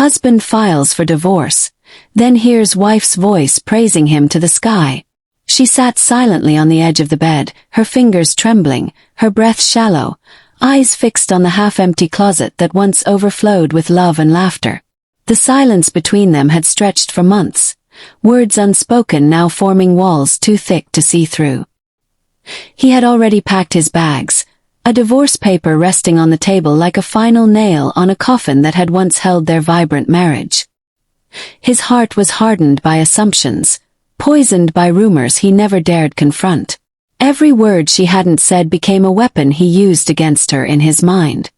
Husband files for divorce, then hears wife's voice praising him to the sky. She sat silently on the edge of the bed, her fingers trembling, her breath shallow, eyes fixed on the half-empty closet that once overflowed with love and laughter. The silence between them had stretched for months, words unspoken now forming walls too thick to see through. He had already packed his bags, a divorce paper resting on the table like a final nail on a coffin that had once held their vibrant marriage. His heart was hardened by assumptions, poisoned by rumors he never dared confront. Every word she hadn't said became a weapon he used against her in his mind.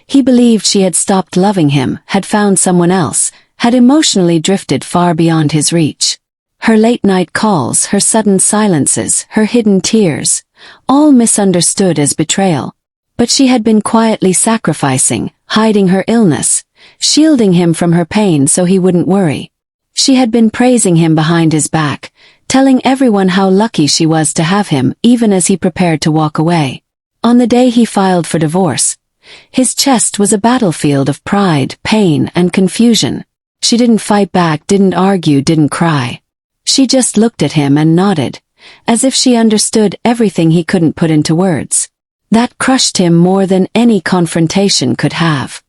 He believed she had stopped loving him, had found someone else, had emotionally drifted far beyond his reach. Her late-night calls, her sudden silences, her hidden tears, all misunderstood as betrayal. But she had been quietly sacrificing, hiding her illness, shielding him from her pain so he wouldn't worry. She had been praising him behind his back, telling everyone how lucky she was to have him even as he prepared to walk away. On the day he filed for divorce, his chest was a battlefield of pride, pain, and confusion. She didn't fight back, didn't argue, didn't cry. She just looked at him and nodded, as if she understood everything he couldn't put into words. That crushed him more than any confrontation could have.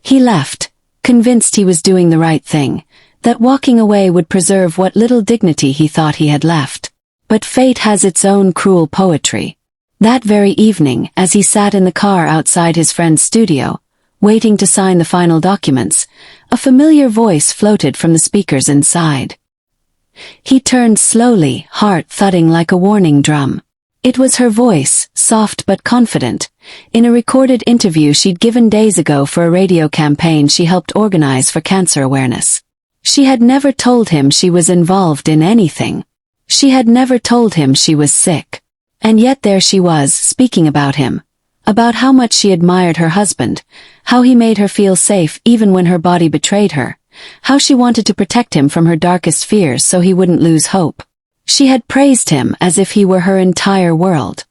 He left, convinced he was doing the right thing, that walking away would preserve what little dignity he thought he had left. But fate has its own cruel poetry. That very evening, as he sat in the car outside his friend's studio, waiting to sign the final documents, a familiar voice floated from the speakers inside. He turned slowly, heart thudding like a warning drum. It was her voice, soft but confident, in a recorded interview she'd given days ago for a radio campaign she helped organize for cancer awareness. She had never told him she was involved in anything. She had never told him she was sick. And yet there she was, speaking about him, about how much she admired her husband, how he made her feel safe even when her body betrayed her, how she wanted to protect him from her darkest fears so he wouldn't lose hope. She had praised him as if he were her entire world.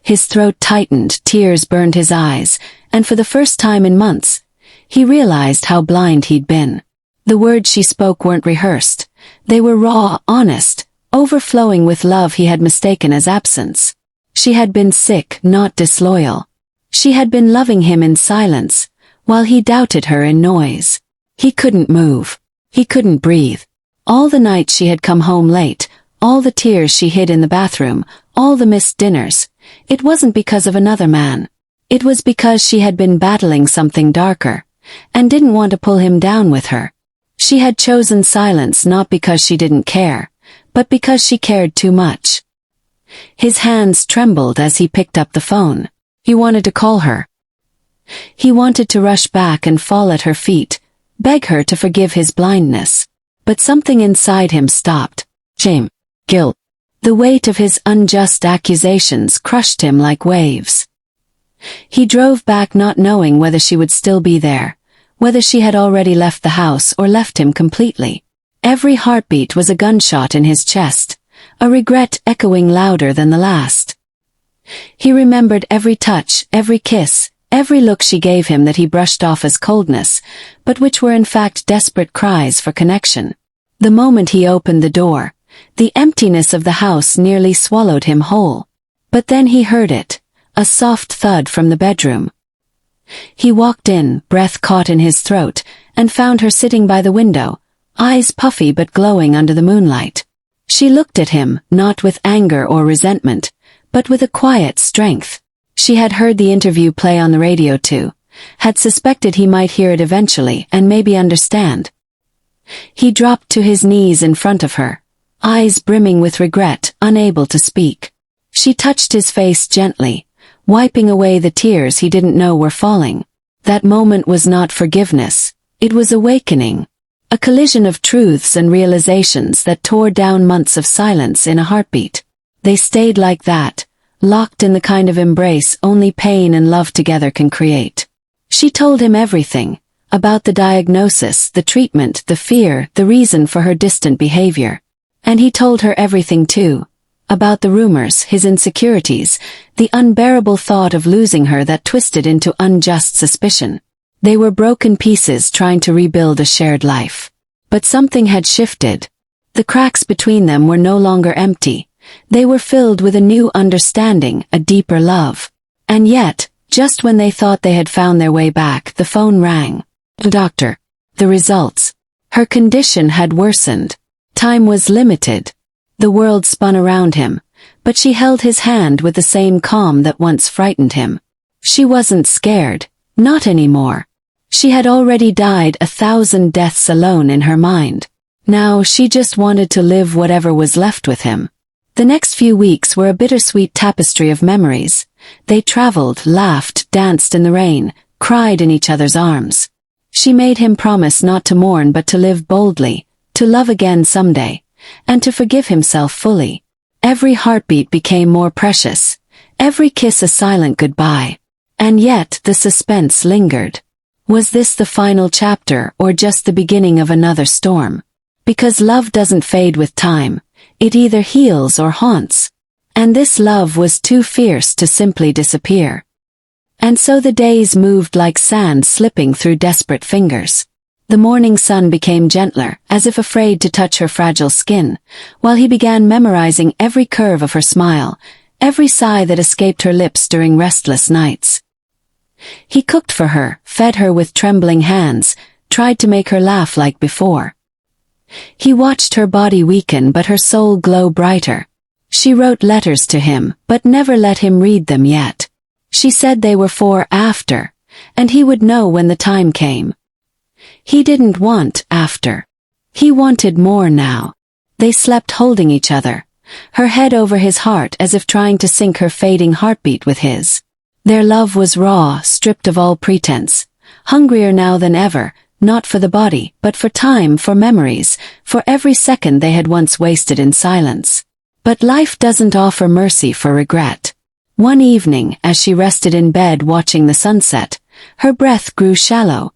His throat tightened, tears burned his eyes, and for the first time in months, he realized how blind he'd been. The words she spoke weren't rehearsed. They were raw, honest, overflowing with love he had mistaken as absence. She had been sick, not disloyal. She had been loving him in silence, while he doubted her in noise. He couldn't move. He couldn't breathe. All the nights she had come home late, all the tears she hid in the bathroom, all the missed dinners, it wasn't because of another man. It was because she had been battling something darker, and didn't want to pull him down with her. She had chosen silence not because she didn't care, but because she cared too much. His hands trembled as he picked up the phone. He wanted to call her. He wanted to rush back and fall at her feet, beg her to forgive his blindness. But something inside him stopped. Shame. Guilt. The weight of his unjust accusations crushed him like waves. He drove back not knowing whether she would still be there, whether she had already left the house or left him completely. Every heartbeat was a gunshot in his chest, a regret echoing louder than the last. He remembered every touch, every kiss, every look she gave him that he brushed off as coldness, but which were in fact desperate cries for connection. The moment he opened the door, the emptiness of the house nearly swallowed him whole. But then he heard it, a soft thud from the bedroom. He walked in, breath caught in his throat, and found her sitting by the window, eyes puffy but glowing under the moonlight. She looked at him, not with anger or resentment, but with a quiet strength. She had heard the interview play on the radio too, had suspected he might hear it eventually and maybe understand. He dropped to his knees in front of her, eyes brimming with regret, unable to speak. She touched his face gently, wiping away the tears he didn't know were falling. That moment was not forgiveness, it was awakening. A collision of truths and realizations that tore down months of silence in a heartbeat. They stayed like that, locked in the kind of embrace only pain and love together can create. She told him everything, about the diagnosis, the treatment, the fear, the reason for her distant behavior. And he told her everything too, about the rumors, his insecurities, the unbearable thought of losing her that twisted into unjust suspicion. They were broken pieces trying to rebuild a shared life. But something had shifted. The cracks between them were no longer empty. They were filled with a new understanding, a deeper love. And yet, just when they thought they had found their way back, the phone rang. The doctor. The results. Her condition had worsened. Time was limited. The world spun around him, but she held his hand with the same calm that once frightened him. She wasn't scared, not anymore. She had already died 1,000 deaths alone in her mind. Now she just wanted to live whatever was left with him. The next few weeks were a bittersweet tapestry of memories. They traveled, laughed, danced in the rain, cried in each other's arms. She made him promise not to mourn but to live boldly, to love again someday, and to forgive himself fully. Every heartbeat became more precious, every kiss a silent goodbye. And yet the suspense lingered. Was this the final chapter or just the beginning of another storm? Because love doesn't fade with time, it either heals or haunts. And this love was too fierce to simply disappear. And so the days moved like sand slipping through desperate fingers. The morning sun became gentler, as if afraid to touch her fragile skin, while he began memorizing every curve of her smile, every sigh that escaped her lips during restless nights. He cooked for her, fed her with trembling hands, tried to make her laugh like before. He watched her body weaken but her soul glow brighter. She wrote letters to him, but never let him read them yet. She said they were for after, and he would know when the time came. He didn't want after. He wanted more now. They slept holding each other, her head over his heart as if trying to sync her fading heartbeat with his. Their love was raw, stripped of all pretense, hungrier now than ever, not for the body, but for time, for memories, for every second they had once wasted in silence. But life doesn't offer mercy for regret. One evening, as she rested in bed watching the sunset, her breath grew shallow.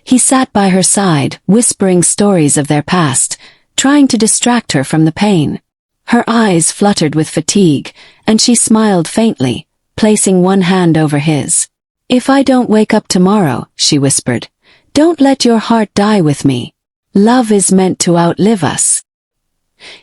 He sat by her side, whispering stories of their past, trying to distract her from the pain. Her eyes fluttered with fatigue, and she smiled faintly, placing one hand over his. "If I don't wake up tomorrow," she whispered, "don't let your heart die with me. Love is meant to outlive us."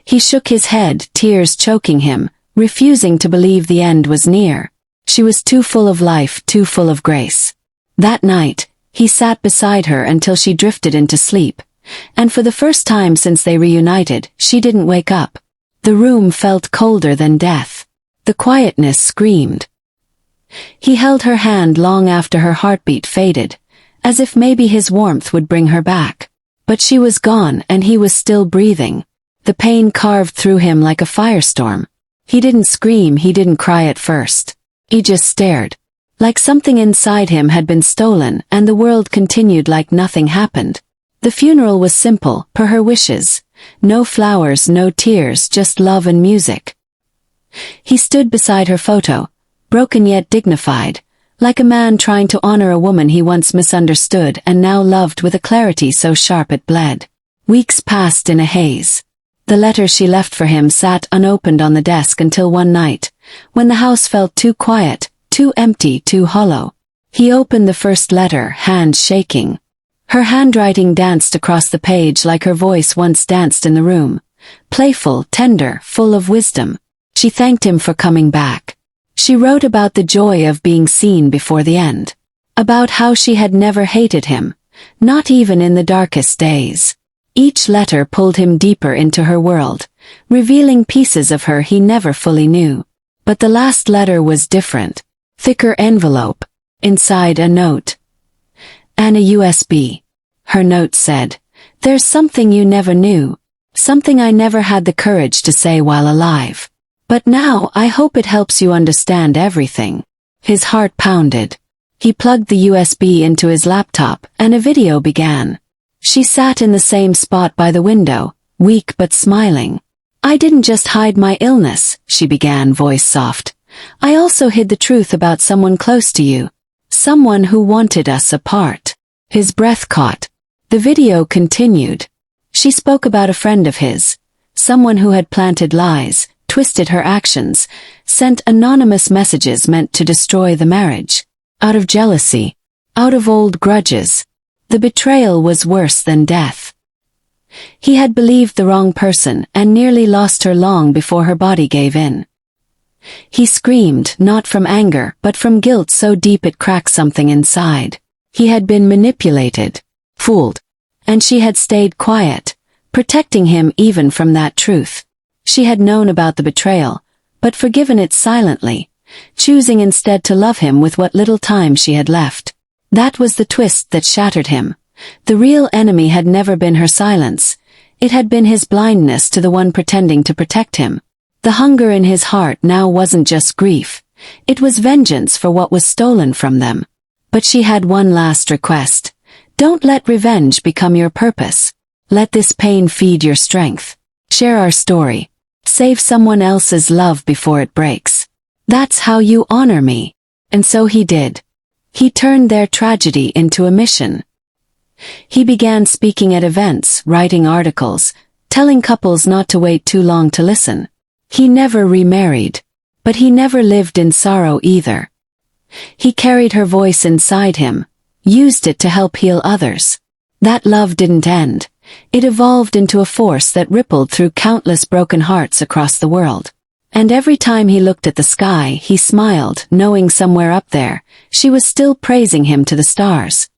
He shook his head, tears choking him, refusing to believe the end was near. She was too full of life, too full of grace. That night, he sat beside her until she drifted into sleep, and for the first time since they reunited, she didn't wake up. The room felt colder than death. The quietness screamed. He held her hand long after her heartbeat faded, as if maybe his warmth would bring her back. But she was gone and he was still breathing. The pain carved through him like a firestorm. He didn't scream, he didn't cry at first. He just stared. Like something inside him had been stolen, and the world continued like nothing happened. The funeral was simple, per her wishes. No flowers, no tears, just love and music. He stood beside her photo, broken yet dignified, like a man trying to honor a woman he once misunderstood and now loved with a clarity so sharp it bled. Weeks passed in a haze. The letter she left for him sat unopened on the desk until one night, when the house felt too quiet, too empty, too hollow. He opened the first letter, hands shaking. Her handwriting danced across the page like her voice once danced in the room. Playful, tender, full of wisdom. She thanked him for coming back. She wrote about the joy of being seen before the end. About how she had never hated him, not even in the darkest days. Each letter pulled him deeper into her world, revealing pieces of her he never fully knew. But the last letter was different. Thicker envelope. Inside a note. And a USB. Her note said, "There's something you never knew. Something I never had the courage to say while alive. But now I hope it helps you understand everything." His heart pounded. He plugged the USB into his laptop, and a video began. She sat in the same spot by the window, weak but smiling. "I didn't just hide my illness," she began, voice soft. "I also hid the truth about someone close to you. Someone who wanted us apart." His breath caught. The video continued. She spoke about a friend of his, someone who had planted lies, twisted her actions, sent anonymous messages meant to destroy the marriage. Out of jealousy. out of old grudges. The betrayal was worse than death. He had believed the wrong person and nearly lost her long before her body gave in. He screamed, not from anger, but from guilt so deep it cracked something inside. He had been manipulated, fooled, and she had stayed quiet, protecting him even from that truth. She had known about the betrayal, but forgiven it silently, choosing instead to love him with what little time she had left. That was the twist that shattered him. The real enemy had never been her silence. It had been his blindness to the one pretending to protect him. The hunger in his heart now wasn't just grief. It was vengeance for what was stolen from them. But she had one last request. Don't let revenge become your purpose. Let this pain feed your strength. Share our story. Save someone else's love before it breaks. That's how you honor me. And so he did. He turned their tragedy into a mission. He began speaking at events, writing articles, telling couples not to wait too long to listen. He never remarried. But he never lived in sorrow either. He carried her voice inside him, used it to help heal others. That love didn't end. It evolved into a force that rippled through countless broken hearts across the world. And every time he looked at the sky, he smiled, knowing somewhere up there, she was still praising him to the stars.